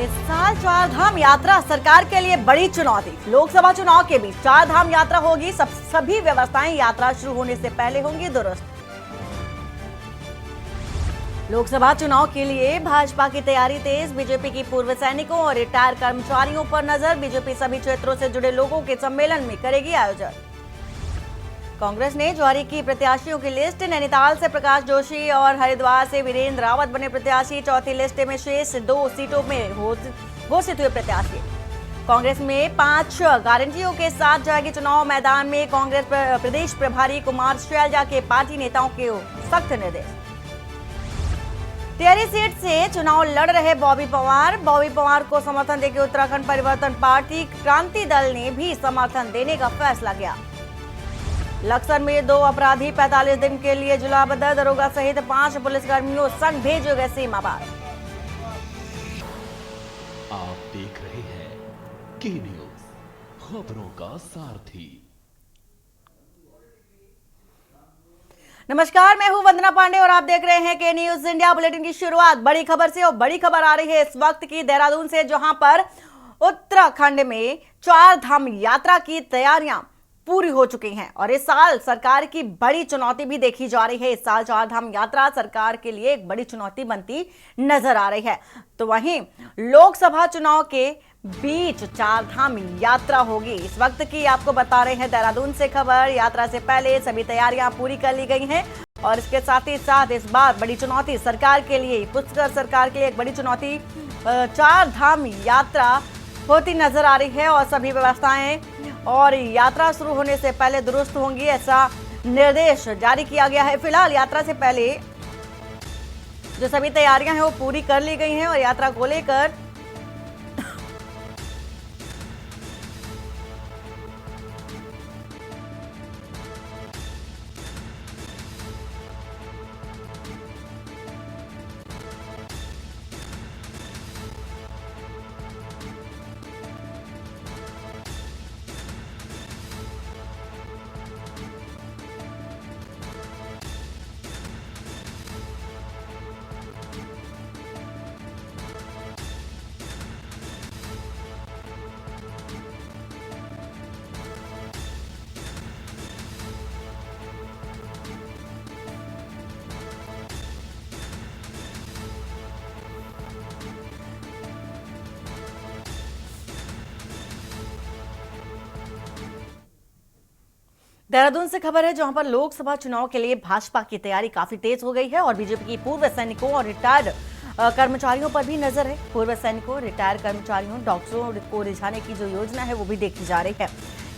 इस साल चार धाम यात्रा सरकार के लिए बड़ी चुनौती। लोकसभा चुनाव के बीच चार धाम यात्रा होगी। सभी व्यवस्थाएं यात्रा शुरू होने से पहले होंगी दुरुस्त। लोकसभा चुनाव के लिए भाजपा की तैयारी तेज। बीजेपी की पूर्व सैनिकों और रिटायर कर्मचारियों पर नजर। बीजेपी सभी क्षेत्रों से जुड़े लोगों के सम्मेलन में करेगी आयोजन। कांग्रेस ने जारी की प्रत्याशियों की लिस्ट। नैनीताल से प्रकाश जोशी और हरिद्वार से वीरेंद्र रावत बने प्रत्याशी। चौथी लिस्ट में शेष 2 सीटों में घोषित हुए प्रत्याशी। कांग्रेस में 5 गारंटियों के साथ जाएगी चुनाव मैदान में। कांग्रेस प्रदेश प्रभारी कुमार शैलजा के पार्टी नेताओं के सख्त निर्देश। टिहरी सीट से चुनाव लड़ रहे बॉबी पवार को समर्थन देकर उत्तराखंड परिवर्तन पार्टी क्रांति दल ने भी समर्थन देने का फैसला किया। लक्सर में 2 अपराधी 45 दिन के लिए जुलाबद्द। दरोगा सहित 5 पुलिसकर्मियों संग भेजे गए सीमा पार। आप देख रहे हैं के न्यूज, खबरों का सारथी। नमस्कार, मैं हूं वंदना पांडे और आप देख रहे हैं के न्यूज इंडिया। बुलेटिन की शुरुआत बड़ी खबर से, और बड़ी खबर आ रही है इस वक्त की देहरादून से, जहां पर उत्तराखंड में चार धाम यात्रा की तैयारियां पूरी हो चुकी हैं और इस साल सरकार की बड़ी चुनौती भी देखी जा रही है। इस साल चार धाम यात्रा सरकार के लिए एक बड़ी चुनौती बनती नजर आ रही है। तो वहीं लोकसभा चुनाव के बीच चार धाम यात्रा होगी। इस वक्त की आपको बता रहे हैं देहरादून से खबर। यात्रा से पहले सभी तैयारियां पूरी कर ली गई हैं और इसके साथ ही साथ इस बार बड़ी चुनौती सरकार के लिए, पुष्कर सरकार के लिए एक बड़ी चुनौती चार धाम यात्रा होती नजर आ रही है और सभी व्यवस्थाएं और यात्रा शुरू होने से पहले दुरुस्त होंगी, ऐसा निर्देश जारी किया गया है। फिलहाल यात्रा से पहले जो सभी तैयारियां हैं वो पूरी कर ली गई हैं और यात्रा को लेकर देहरादून से खबर है, जहां पर लोकसभा चुनाव के लिए भाजपा की तैयारी काफी तेज हो गई है और बीजेपी की पूर्व सैनिकों और रिटायर्ड कर्मचारियों पर भी नजर है। पूर्व सैनिकों, रिटायर्ड कर्मचारियों, डॉक्टरों को रिझाने की जो योजना है वो भी देखी जा रही है।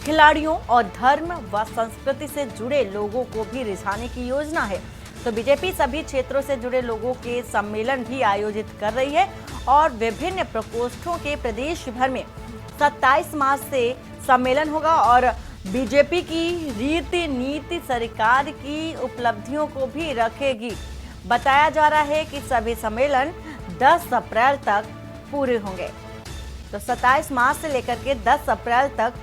खिलाड़ियों और धर्म व संस्कृति से जुड़े लोगों को भी रिझाने की योजना है। तो बीजेपी सभी क्षेत्रों से जुड़े लोगों के सम्मेलन भी आयोजित कर रही है और विभिन्न प्रकोष्ठों के प्रदेश भर में 27 मार्च से सम्मेलन होगा और बीजेपी की रीति नीति सरकार की उपलब्धियों को भी रखेगी। बताया जा रहा है कि सभी सम्मेलन 10 अप्रैल तक पूरे होंगे। तो 27 मार्च से लेकर के 10 अप्रैल तक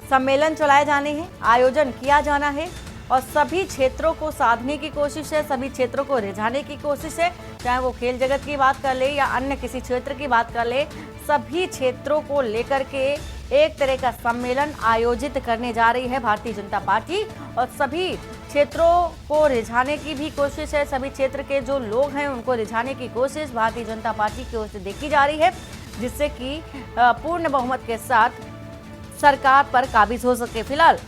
सम्मेलन चलाए जाने हैं, आयोजन किया जाना है और सभी क्षेत्रों को साधने की कोशिश है, सभी क्षेत्रों को रिझाने की कोशिश है। चाहे वो खेल जगत की बात कर ले या अन्य किसी क्षेत्र की बात कर ले, सभी क्षेत्रों को लेकर के एक तरह का सम्मेलन आयोजित करने जा रही है भारतीय जनता पार्टी और सभी क्षेत्रों को रिझाने की भी कोशिश है। सभी क्षेत्र के जो लोग हैं उनको रिझाने की कोशिश भारतीय जनता पार्टी की ओर से देखी जा रही है, जिससे कि पूर्ण बहुमत के साथ सरकार पर काबिज हो सके। फिलहाल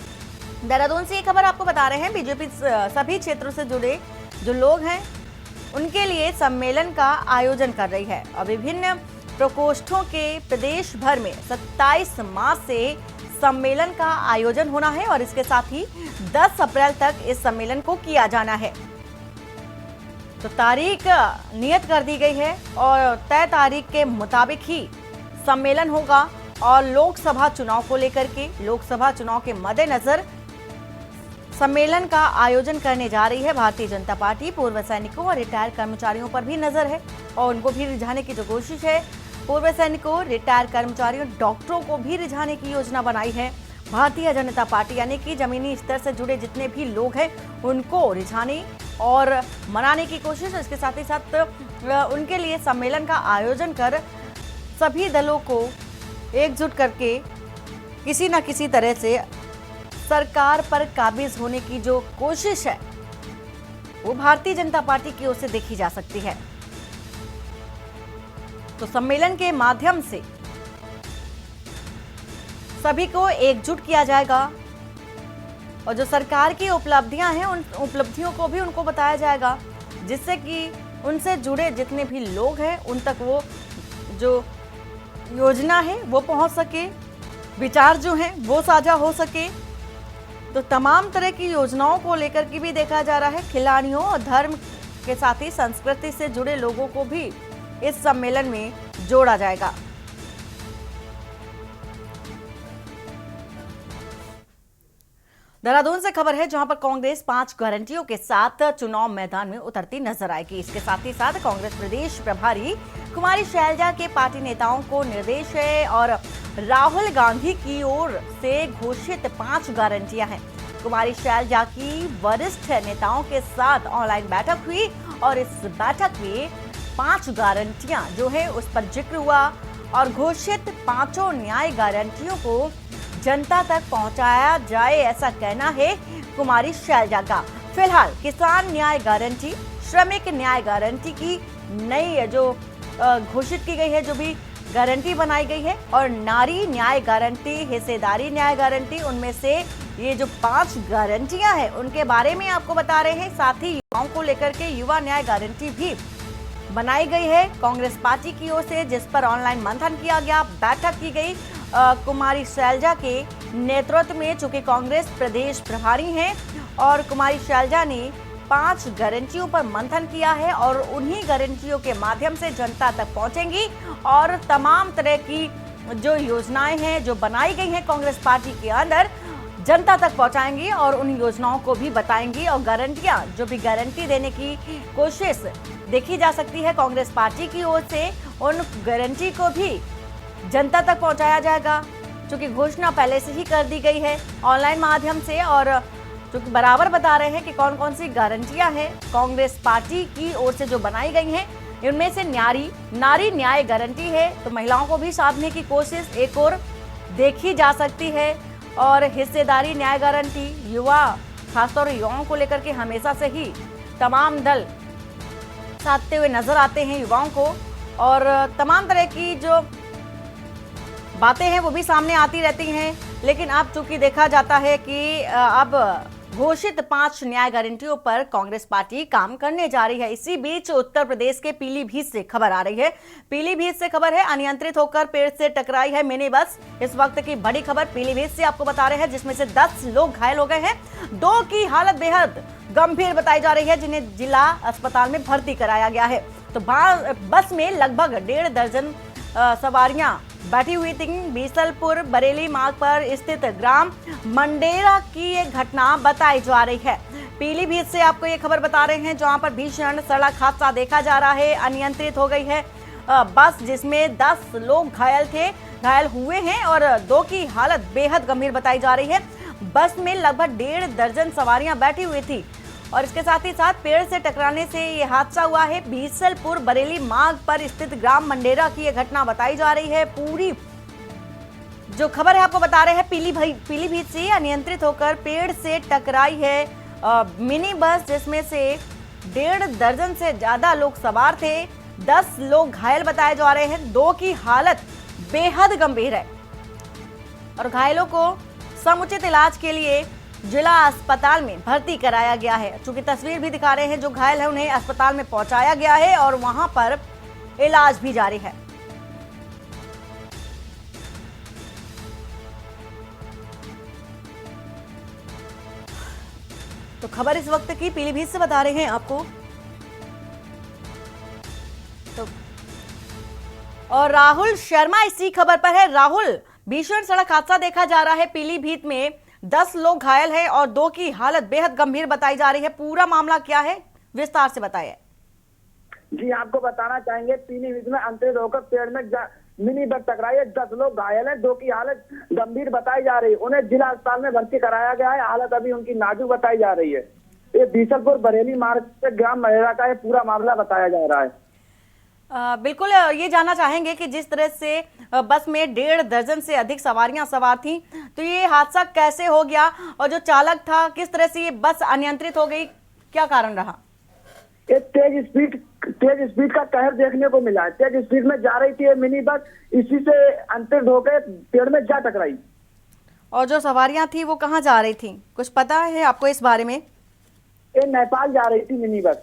देहरादून से ये खबर आपको बता रहे हैं, बीजेपी सभी क्षेत्रों से जुड़े जो लोग हैं उनके लिए सम्मेलन का आयोजन कर रही है और विभिन्न प्रकोष्ठों के प्रदेश भर में 27 मार्च से सम्मेलन का आयोजन होना है और इसके साथ ही 10 अप्रैल तक इस सम्मेलन को किया जाना है। तो तारीख नियत कर दी गई है और तय तारीख के मुताबिक ही सम्मेलन होगा और लोकसभा चुनाव को लेकर के, लोकसभा चुनाव के मद्देनजर सम्मेलन का आयोजन करने जा रही है भारतीय जनता पार्टी। पूर्व सैनिकों और रिटायर कर्मचारियों पर भी नजर है और उनको भी रिझाने की जो कोशिश है। पूर्व सैनिकों, रिटायर कर्मचारियों, डॉक्टरों को भी रिझाने की योजना बनाई है भारतीय जनता पार्टी, यानी कि जमीनी स्तर से जुड़े जितने भी लोग हैं उनको रिझाने और मनाने की कोशिश। इसके साथ ही साथ उनके लिए सम्मेलन का आयोजन कर सभी दलों को एकजुट करके किसी न किसी तरह से सरकार पर काबिज होने की जो कोशिश है वो भारतीय जनता पार्टी की ओर से देखी जा सकती है। तो सम्मेलन के माध्यम से सभी को एकजुट किया जाएगा और जो सरकार की उपलब्धियां हैं उन उपलब्धियों को भी उनको बताया जाएगा, जिससे कि उनसे जुड़े जितने भी लोग हैं उन तक वो जो योजना है वो पहुंच सके, विचार जो हैं वो साझा हो सके। तो तमाम तरह की योजनाओं को लेकर के भी देखा जा रहा है। खिलाड़ियों और धर्म के साथ ही संस्कृति से जुड़े लोगों को भी इस सम्मेलन में जोड़ा जाएगा। देहरादून से खबर है जहां पर कांग्रेस 5 गारंटियों के साथ चुनाव मैदान में उतरती नजर आएगी। इसके साथ ही साथ कांग्रेस प्रदेश प्रभारी कुमारी शैलजा के पार्टी नेताओं को निर्देश है और राहुल गांधी की ओर से घोषित 5 गारंटियां हैं। कुमारी शैलजा की वरिष्ठ नेताओं के साथ ऑनलाइन बैठक हुई और इस बैठक में 5 गारंटियां जो है उस पर जिक्र हुआ और घोषित 5 न्याय गारंटियों को जनता तक पहुंचाया जाए, ऐसा कहना है कुमारी शैलजा का। फिलहाल किसान न्याय गारंटी, श्रमिक न्याय गारंटी की नई जो घोषित की गई है, जो भी गारंटी बनाई गई है, और नारी न्याय गारंटी, हिस्सेदारी न्याय गारंटी, उनमें से ये जो 5 गारंटियां हैं उनके बारे में आपको बता रहे हैं। साथ ही युवाओं को लेकर के युवा न्याय गारंटी भी बनाई गई है कांग्रेस पार्टी की ओर से, जिस पर ऑनलाइन मंथन किया गया, बैठक की गई कुमारी शैलजा के नेतृत्व में। चूंकि कांग्रेस प्रदेश प्रभारी हैं और कुमारी शैलजा ने 5 गारंटियों पर मंथन किया है और उन्हीं गारंटियों के माध्यम से जनता तक पहुंचेंगी और तमाम तरह की जो योजनाएं हैं जो बनाई गई हैं कांग्रेस पार्टी के अंदर जनता तक पहुंचाएंगी और उन योजनाओं को भी बताएंगी। और गारंटियां जो भी गारंटी देने की कोशिश देखी जा सकती है कांग्रेस पार्टी की ओर से, उन गारंटी को भी जनता तक पहुंचाया जाएगा। क्योंकि घोषणा पहले से ही कर दी गई है ऑनलाइन माध्यम से और जो बराबर बता रहे हैं कि कौन कौन सी गारंटियां हैं कांग्रेस पार्टी की ओर से जो बनाई गई हैं। इनमें से नारी न्याय गारंटी है, तो महिलाओं को भी साधने की कोशिश एक और देखी जा सकती है। और हिस्सेदारी न्याय गारंटी, युवा, खासतौर युवाओं को लेकर के हमेशा से ही तमाम दल साधते हुए नजर आते हैं युवाओं को, और तमाम तरह की जो बातें हैं वो भी सामने आती रहती हैं। लेकिन अब चूंकि देखा जाता है कि अब घोषित 5 न्याय गारंटियों पर कांग्रेस पार्टी काम करने जा रही है। इसी बीच उत्तर प्रदेश के पीलीभीत से खबर आ रही है। पीलीभीत से खबर है, अनियंत्रित होकर पेड़ से टकराई है मिनी बस। इस वक्त की बड़ी खबर पीलीभीत से आपको बता रहे हैं, जिसमें से 10 लोग घायल हो गए हैं। 2 की हालत बेहद गंभीर बताई जा रही है, जिन्हें जिला अस्पताल में भर्ती कराया गया है। तो बस में लगभग 1.5 दर्जन सवारियां बैठी हुई थी। बीसलपुर बरेली मार्ग पर स्थित ग्राम मंडेरा की ये घटना बताई जा रही है। पीलीभीत से आपको ये खबर बता रहे हैं, जहां पर भीषण सड़क हादसा देखा जा रहा है। अनियंत्रित हो गई है बस, जिसमें 10 लोग घायल हुए हैं और 2 की हालत बेहद गंभीर बताई जा रही है। बस में लगभग 1.5 दर्जन सवारियां बैठी हुई थी और इसके साथ ही साथ पेड़ से टकराने से ये हादसा हुआ है। बीसलपुर बरेली मार्ग पर स्थित ग्राम मंडेरा की ये घटना बताई जा रही है। पूरी जो खबर है आपको बता रहे हैं, पीलीभीत से अनियंत्रित होकर पेड़ से टकराई है मिनी बस, जिसमें से 1.5 दर्जन से ज्यादा लोग सवार थे। 10 लोग घायल बताए जा रहे हैं। 2 की हालत बेहद गंभीर है और घायलों को समुचित इलाज के लिए जिला अस्पताल में भर्ती कराया गया है। चूंकि तस्वीर भी दिखा रहे हैं, जो घायल है उन्हें अस्पताल में पहुंचाया गया है और वहां पर इलाज भी जारी है। तो खबर इस वक्त की पीलीभीत से बता रहे हैं आपको। तो और राहुल शर्मा इसी खबर पर है। राहुल, भीषण सड़क हादसा देखा जा रहा है पीलीभीत में, 10 लोग घायल हैं और 2 की हालत बेहद गंभीर बताई जा रही है। पूरा मामला क्या है, विस्तार से बताइए। जी, आपको बताना चाहेंगे, पीलीभीत में अंतरित होकर पेड़ में मिनी बस टकराई है। 10 लोग घायल हैं, 2 की हालत गंभीर बताई जा रही है। उन्हें जिला अस्पताल में भर्ती कराया गया है। हालत अभी उनकी नाजुक बताई जा रही है। ये बीसलपुर बरेली मार्ग से ग्राम मंडेरा का ये पूरा मामला बताया जा रहा है। बिल्कुल ये जानना चाहेंगे कि जिस तरह से बस में 1.5 दर्जन से अधिक सवारियां सवार थीं, तो ये हादसा कैसे हो गया और जो चालक था किस तरह से ये बस अनियंत्रित हो गई, क्या कारण रहा? एक तेज स्पीड का कहर देखने को मिला। तेज स्पीड में जा रही थी ये मिनी बस, इसी से अंतर होकर पेड़ में जा टकराई। और जो सवारियां थी वो कहाँ जा रही थी, कुछ पता है आपको इस बारे में? ये नेपाल जा रही थी मिनी बस।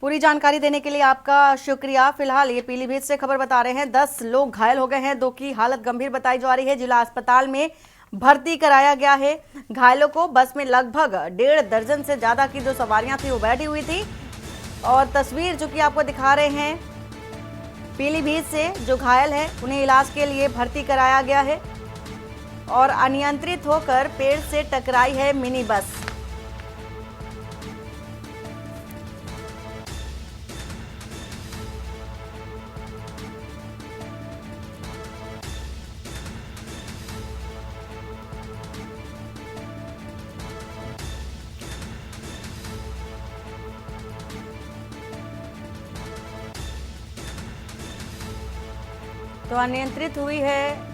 पूरी जानकारी देने के लिए आपका शुक्रिया। फिलहाल ये पीलीभीत से खबर बता रहे हैं 10 लोग घायल हो गए हैं, 2 की हालत गंभीर बताई जा रही है। जिला अस्पताल में भर्ती कराया गया है घायलों को। बस में लगभग 1.5 दर्जन से ज्यादा की जो सवारियां थी वो बैठी हुई थी। और तस्वीर जो कि आपको दिखा रहे हैं पीलीभीत से, जो घायल है उन्हें इलाज के लिए भर्ती कराया गया है और अनियंत्रित होकर पेड़ से टकराई है मिनी बस। तो अनियंत्रित हुई है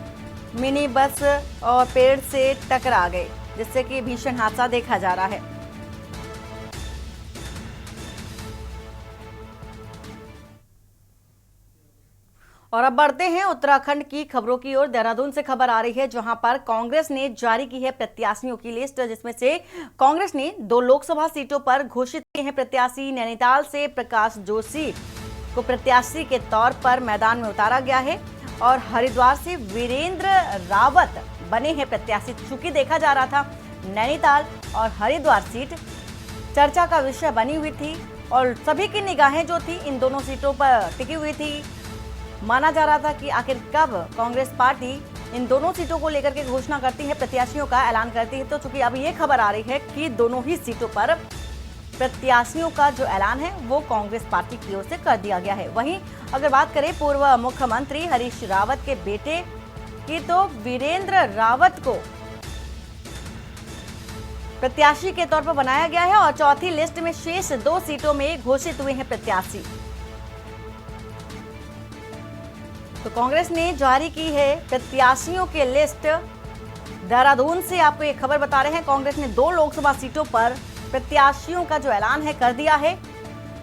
मिनी बस और पेड़ से टकरा गई, जिससे कि भीषण हादसा देखा जा रहा है। और अब बढ़ते हैं उत्तराखंड की खबरों की ओर। देहरादून से खबर आ रही है जहां पर कांग्रेस ने जारी की है प्रत्याशियों की लिस्ट, जिसमें से कांग्रेस ने 2 लोकसभा सीटों पर घोषित किए हैं प्रत्याशी। नैनीताल से प्रकाश जोशी को प्रत्याशी के तौर पर मैदान में उतारा गया है और हरिद्वार से वीरेंद्र रावत बने हैं प्रत्याशी। चूंकि देखा जा रहा था नैनीताल और हरिद्वार सीट चर्चा का विषय बनी हुई थी और सभी की निगाहें जो थी इन दोनों सीटों पर टिकी हुई थी। माना जा रहा था कि आखिर कब कांग्रेस पार्टी इन दोनों सीटों को लेकर के घोषणा करती है, प्रत्याशियों का ऐलान करती है। तो चूंकि अब ये खबर आ रही है कि दोनों ही सीटों पर प्रत्याशियों का जो ऐलान है वो कांग्रेस पार्टी की ओर से कर दिया गया है। वहीं अगर बात करें पूर्व मुख्यमंत्री हरीश रावत के बेटे की, तो वीरेंद्र रावत को प्रत्याशी के तौर पर बनाया गया है और चौथी लिस्ट में शेष 2 सीटों में घोषित हुए हैं प्रत्याशी। तो कांग्रेस ने जारी की है प्रत्याशियों की लिस्ट। देहरादून से आपको एक खबर बता रहे हैं, कांग्रेस ने 2 लोकसभा सीटों पर प्रत्याशियों का जो ऐलान है कर दिया है,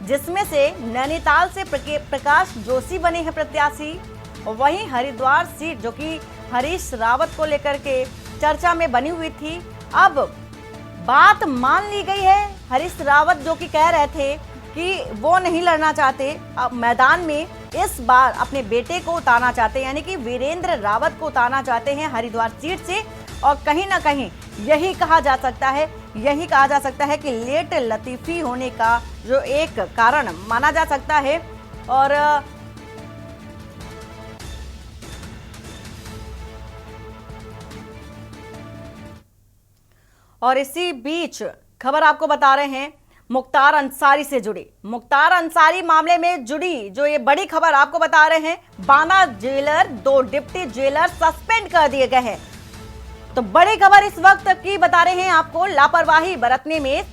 जिसमें से नैनीताल से प्रकाश जोशी बने हैं प्रत्याशी। और वहीं हरिद्वार सीट जो कि हरीश रावत को लेकर के चर्चा में बनी हुई थी, अब बात मान ली गई है। हरीश रावत जो कि कह रहे थे कि वो नहीं लड़ना चाहते, अब मैदान में इस बार अपने बेटे को उतारना चाहते हैं, यानी कि वीरेंद्र रावत को उतारना चाहते हैं हरिद्वार सीट से। और कहीं ना कहीं यही कहा जा सकता है कि लेट लतीफी होने का जो एक कारण माना जा सकता है। और इसी बीच खबर आपको बता रहे हैं मुख्तार अंसारी से जुड़ी, मुख्तार अंसारी मामले में जुड़ी जो ये बड़ी खबर आपको बता रहे हैं। Banda jailer, 2 deputy jailer suspend कर दिए गए हैं। तो बड़ी खबर इस वक्त की बता रहे हैं आपको, लापरवाही बरतने में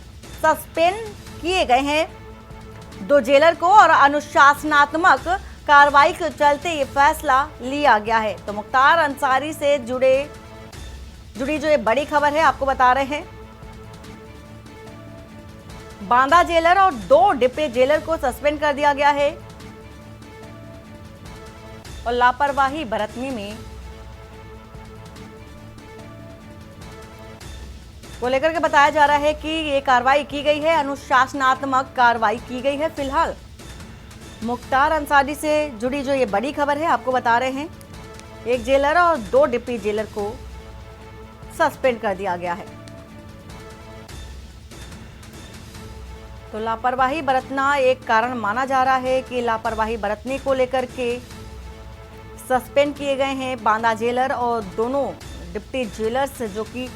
सस्पेंड किए गए हैं 2 जेलर को और अनुशासनात्मक कार्रवाई के चलते ये फैसला लिया गया है। तो मुख्तार अंसारी से जुड़ी जो ये बड़ी खबर है आपको बता रहे हैं, बांदा जेलर और 2 डिप्टी जेलर को सस्पेंड कर दिया गया है और लापरवाही बरतने में को लेकर के बताया जा रहा है कि ये कार्रवाई की गई है, अनुशासनात्मक कार्रवाई की गई है। फिलहाल मुख्तार अंसारी से जुड़ी जो ये बड़ी खबर है आपको बता रहे हैं, 1 जेलर और 2 डिप्टी जेलर को सस्पेंड कर दिया गया है। तो लापरवाही बरतना एक कारण माना जा रहा है कि लापरवाही बरतने को लेकर के सस्पेंड किए गए हैं बांदा जेलर और दोनों डिप्टी जेलर्स, जो कि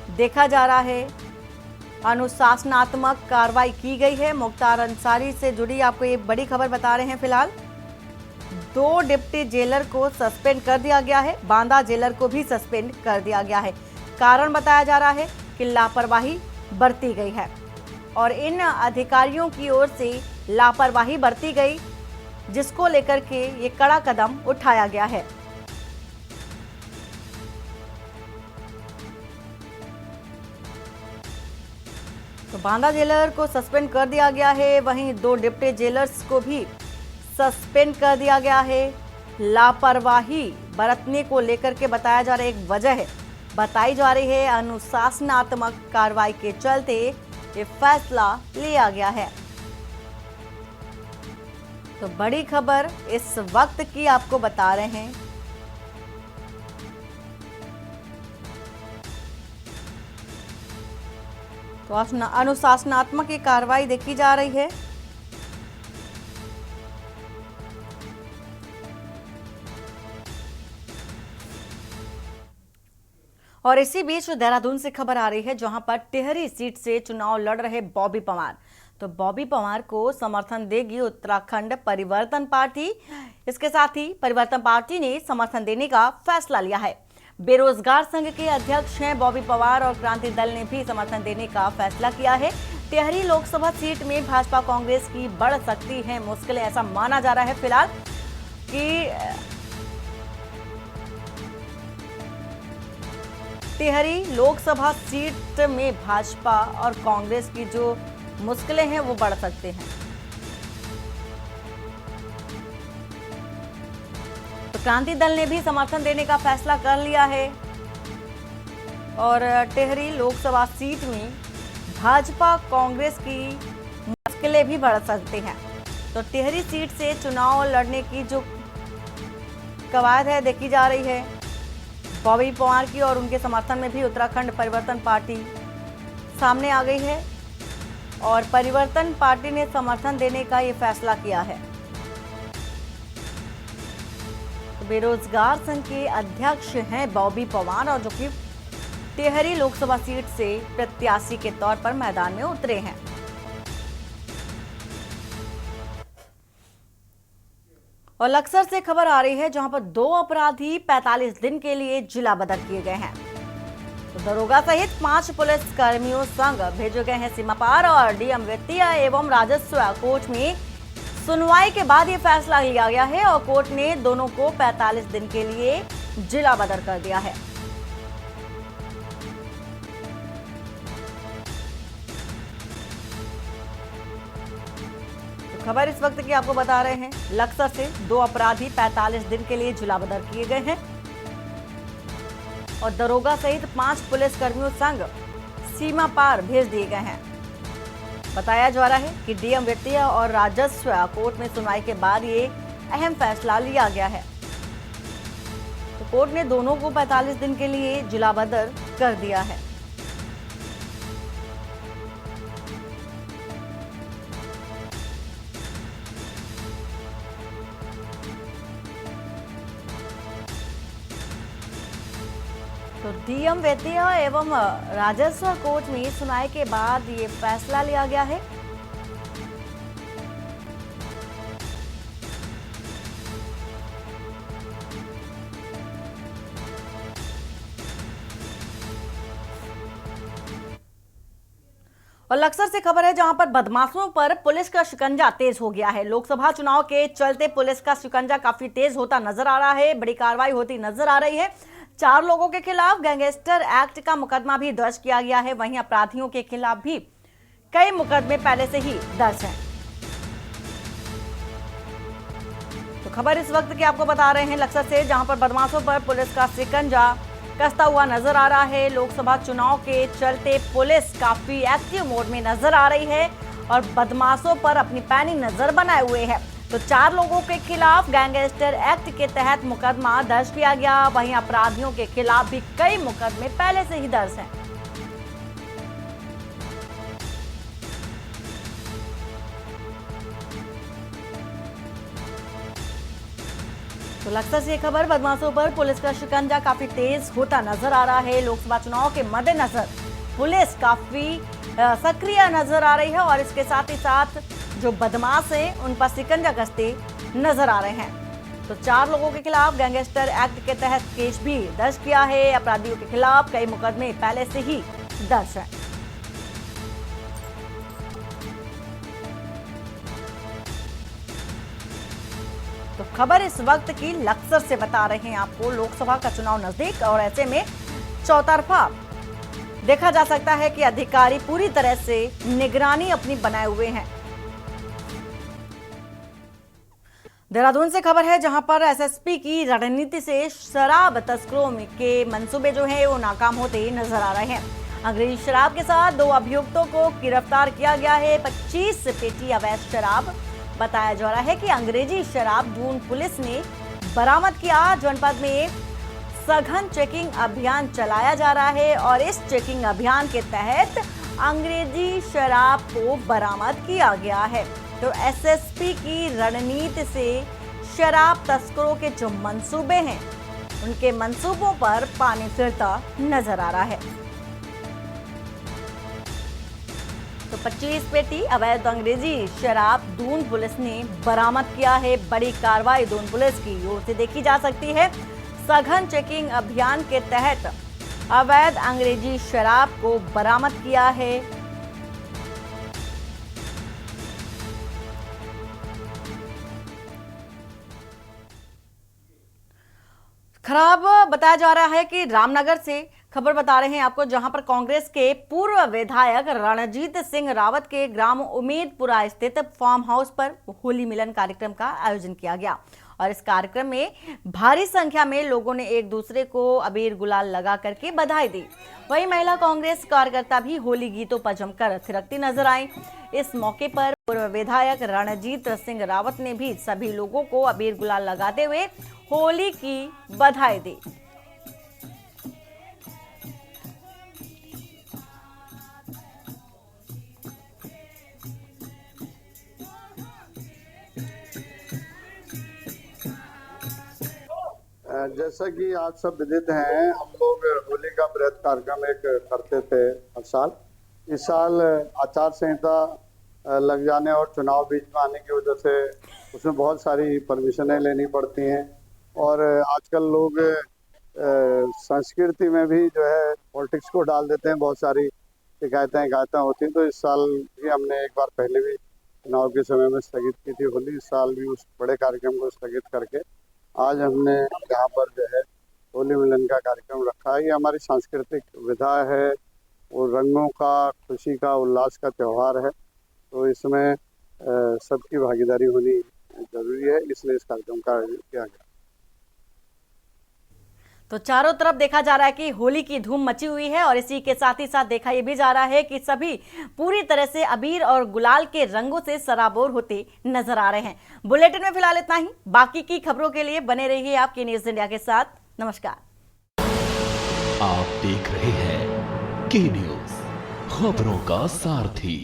देखा जा रहा है अनुशासनात्मक कार्रवाई की गई है। मुख्तार अंसारी से जुड़ी आपको ये बड़ी खबर बता रहे हैं। फिलहाल 2 डिप्टी जेलर को सस्पेंड कर दिया गया है, बांदा जेलर को भी सस्पेंड कर दिया गया है। कारण बताया जा रहा है कि लापरवाही बरती गई है और इन अधिकारियों की ओर से लापरवाही बरती गई जिसको लेकर के ये कड़ा कदम उठाया गया है। तो बांदा जेलर को सस्पेंड कर दिया गया है, वहीं 2 डिप्टी जेलर्स को भी सस्पेंड कर दिया गया है। लापरवाही बरतने को लेकर के बताया जा रहा है, एक वजह है बताई जा रही है, अनुशासनात्मक कार्रवाई के चलते ये फैसला लिया गया है। तो बड़ी खबर इस वक्त की आपको बता रहे हैं। तो अनुशासनात्मक ये कार्रवाई देखी जा रही है। और इसी बीच देहरादून से खबर आ रही है, जहां पर टिहरी सीट से चुनाव लड़ रहे बॉबी पवार। तो बॉबी पवार को समर्थन देगी उत्तराखंड परिवर्तन पार्टी। इसके साथ ही परिवर्तन पार्टी ने समर्थन देने का फैसला लिया है। बेरोजगार संघ के अध्यक्ष हैं बॉबी पवार और क्रांति दल ने भी समर्थन देने का फैसला किया है। टिहरी लोकसभा सीट में भाजपा कांग्रेस की बढ़ सकती है मुश्किलें, ऐसा माना जा रहा है फिलहाल कि टिहरी लोकसभा सीट में भाजपा और कांग्रेस की जो मुश्किलें हैं वो बढ़ सकते हैं। तो क्रांति दल ने भी समर्थन देने का फैसला कर लिया है और टिहरी लोकसभा सीट में भाजपा कांग्रेस की मुश्किलें भी बढ़ सकती हैं। तो टिहरी सीट से चुनाव लड़ने की जो कवायद है देखी जा रही है बॉबी पवार की, और उनके समर्थन में भी उत्तराखंड परिवर्तन पार्टी सामने आ गई है और परिवर्तन पार्टी ने समर्थन देने का ये फैसला किया है। तो बेरोजगार संघ के अध्यक्ष हैं बॉबी पवार और जो कि टिहरी लोकसभा सीट से प्रत्याशी के तौर पर मैदान में उतरे हैं। और लक्सर से खबर आ रही है, जहां पर 2 अपराधी 45 दिन के लिए जिला बदर किए गए हैं। तो दरोगा सहित 5 पुलिस कर्मियों संग भेजे गए हैं सीमा पार और डीएम वित्तीय एवं राजस्व कोर्ट में सुनवाई के बाद ये फैसला लिया गया है और कोर्ट ने दोनों को 45 दिन के लिए जिला बदर कर दिया है। खबर इस वक्त की आपको बता रहे हैं, लक्सर से 2 अपराधी 45 दिन के लिए जिला बदर किए गए हैं और दरोगा सहित 5 पुलिस कर्मियों संग सीमा पार भेज दिए गए हैं। बताया जा रहा है कि डीएम वित्तीय और राजस्व कोर्ट में सुनवाई के बाद ये अहम फैसला लिया गया है। तो कोर्ट ने दोनों को 45 दिन के लिए जिला बदर कर दिया है। तो डीएम वित्तीय एवं राजस्व कोर्ट में सुनवाई के बाद ये फैसला लिया गया है। और लक्सर से खबर है, जहां पर बदमाशों पर पुलिस का शिकंजा तेज हो गया है। लोकसभा चुनाव के चलते पुलिस का शिकंजा काफी तेज होता नजर आ रहा है। बड़ी कार्रवाई होती नजर आ रही है। 4 लोगों के खिलाफ गैंगस्टर एक्ट का मुकदमा भी दर्ज किया गया है। वहीं अपराधियों के खिलाफ भी कई मुकदमे पहले से ही दर्ज हैं। तो खबर इस वक्त की आपको बता रहे हैं लक्सर से, जहां पर बदमाशों पर पुलिस का शिकंजा कसता हुआ नजर आ रहा है। लोकसभा चुनाव के चलते पुलिस काफी एक्टिव मोड में नजर आ रही है और बदमाशों पर अपनी पैनी नजर बनाए हुए है। तो 4 लोगों के खिलाफ गैंगस्टर एक्ट के तहत मुकदमा दर्ज किया गया। वहीं अपराधियों के खिलाफ भी कई मुकदमे पहले से ही दर्ज हैं। तो लक्सर से खबर, बदमाशों पर पुलिस का शिकंजा काफी तेज होता नजर आ रहा है। लोकसभा चुनाव के मद्देनजर पुलिस काफी सक्रिय नजर आ रही है और इसके साथ ही साथ जो बदमाश हैं उन पर शिकंजा कसते नजर आ रहे हैं। तो 4 लोगों के खिलाफ गैंगस्टर एक्ट के तहत केस भी दर्ज किया है। अपराधियों के खिलाफ कई मुकदमे पहले से ही दर्ज हैं। तो खबर इस वक्त की लक्सर से बता रहे हैं आपको। लोकसभा का चुनाव नजदीक और ऐसे में चौतरफा देखा जा सकता है कि अधिकारी पूरी तरह से निगरानी अपनी बनाए हुए हैं। देहरादून से खबर है जहां पर एसएसपी की रणनीति से शराब तस्करों के मंसूबे जो है वो नाकाम होते नजर आ रहे हैं। अंग्रेजी शराब के साथ 2 अभियुक्तों को गिरफ्तार किया गया है। 25 पेटी अवैध शराब बताया जा रहा है कि अंग्रेजी शराब दून पुलिस ने बरामद किया। जनपद में सघन चेकिंग अभियान चलाया जा रहा है और इस चेकिंग अभियान के तहत अंग्रेजी शराब को बरामद किया गया है। तो एसएसपी की रणनीति से शराब तस्करों के जो मंसूबे हैं उनके मंसूबों पर पानी फिरता नजर आ रहा है। तो 25 पेटी अवैध अंग्रेजी शराब दून पुलिस ने बरामद किया है। बड़ी कार्रवाई दून पुलिस की ओर से देखी जा सकती है। सघन चेकिंग अभियान के तहत अवैध अंग्रेजी शराब को बरामद किया है। खराब बताया जा रहा है कि रामनगर से खबर बता रहे हैं आपको, जहां पर कांग्रेस के पूर्व विधायक रणजीत सिंह रावत के ग्राम उम्मेदपुरा स्थित फार्म हाउस पर होली मिलन कार्यक्रम का आयोजन किया गया और इस कार्यक्रम में भारी संख्या में लोगों ने एक दूसरे को अबीर गुलाल लगा करके बधाई दी। वहीं महिला कांग्रेस कार्यकर्ता भी होली गीतों पर जमकर थिरकती नजर आई। इस मौके पर पूर्व विधायक रणजीत सिंह रावत ने भी सभी लोगों को अबीर गुलाल लगाते हुए होली की बधाई दी। जैसा कि आज सब विदित हैं, हम लोग होली का बृहद कार्यक्रम एक करते थे हर साल। इस साल आचार संहिता लग जाने और चुनाव बीच में आने की वजह से उसमें बहुत सारी परमिशनें लेनी पड़ती हैं और आजकल लोग संस्कृति में भी जो है पॉलिटिक्स को डाल देते हैं। बहुत सारी शिकायतें होती हैं। तो इस साल भी हमने एक बार पहले भी चुनाव के समय में स्थगित की थी होली। इस साल भी उस बड़े कार्यक्रम को स्थगित करके आज हमने यहाँ पर जो है होली मिलन का कार्यक्रम रखा है। ये हमारी सांस्कृतिक विधा है और रंगों का, खुशी का, उल्लास का त्योहार है। तो इसमें सबकी भागीदारी होनी जरूरी है, इसलिए इस कार्यक्रम का आयोजन किया गया। तो चारों तरफ देखा जा रहा है कि होली की धूम मची हुई है और इसी के साथ ही साथ देखा यह भी जा रहा है कि सभी पूरी तरह से अबीर और गुलाल के रंगों से सराबोर होते नजर आ रहे हैं। बुलेटिन में फिलहाल इतना ही। बाकी की खबरों के लिए बने रहिए आपके न्यूज इंडिया के साथ। नमस्कार। आप देख रहे हैं के न्यूज, खबरों का सारथी।